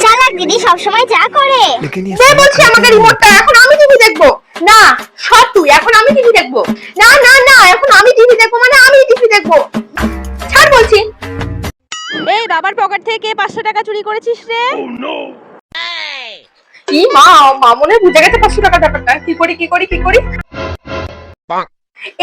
চালাক দিদি সবসময় যা করে। দে বলছি আমাকে রিমোটটা, এখন আমি টিভি দেখবো। না সব তুই, এখন আমি টিভি দেখবো। না না না, এখন আমি টিভি দেখবো মানে আমি টিভি দেখবো। ছাড় বলছি। এই বাবার পকেট থেকে 500 টাকা চুরি করেছিস রে? কি মা, মনে বুঝে গেছে 500 টাকার ব্যাপারটা। কি করি কি করি কি করি।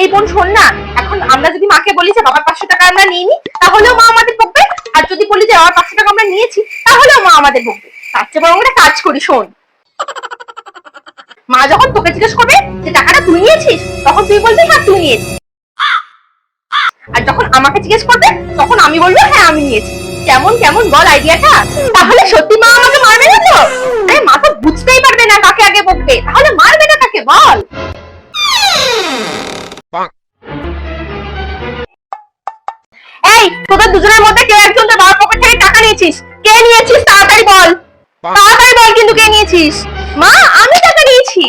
এই বোন শোন না, এখন আমরা যদি মাকে বলি যে বাবার 500 টাকা আমরা নিইনি, তাহলেও মা আমাদের বকবে। আর যদি বলি যে বাবার 500 টাকা আমরা নিয়েছি, তাহলেও মা আমাদের বকবে। তার চেয়ে বরং একটা কাজ করি, শোন। মা যখন তোকে জিজ্ঞেস করবে যে টাকাটা তুই নিয়েছিস, তখন তুই বলবি হ্যাঁ তুই নিয়েছিস। আর যখন আমাকে জিজ্ঞেস করবে, তখন আমি বলবো হ্যাঁ আমি নিয়েছি। কেমন কেমন বল আইডিয়াটা? তাহলে সত্যি মা আমাকে মারবে না তো? আরে মা তো বুঝতেই পারবে না কাকে আগে বকবে, তাহলে মারবে না কাকে বল? এই তোদের দুজনের মধ্যে কেউ একজন তোর বাবার পকেট থেকে টাকা নিয়েছিস। কে নিয়েছিস তাড়াতাড়ি বল, তাড়াতাড়ি বল কিন্তু কে নিয়েছিস? মা আমি টাকা নিয়েছি।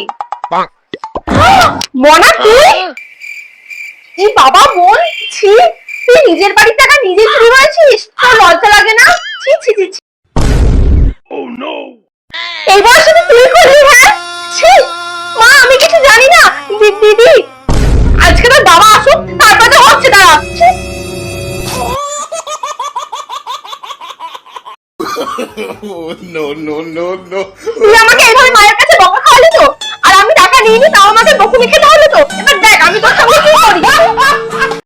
মনা তুই? এই বাবা বোন, ছি, তুই নিজের বাড়ির টাকা নিজে চুরি করেছিস? তোর লজ্জা লাগে না? ছি ছি ছি ছি। এই বয়সে তুই করলি? হ্যাঁ ছি। মা আমি কিছু জানি না। দিদি আজকে তোর বাবা আসুক, তারপরে হচ্ছে দাঁড়া। No, no, no, no. তুই আমাকে এইভাবে মায়ের কাছে বকা খাওয়ালি তো, আর আমি টাকা নিইনি তাও আমাকে বকুনি খেতে হলো তো। এবার দেখ আমি তোর সঙ্গে কি করি।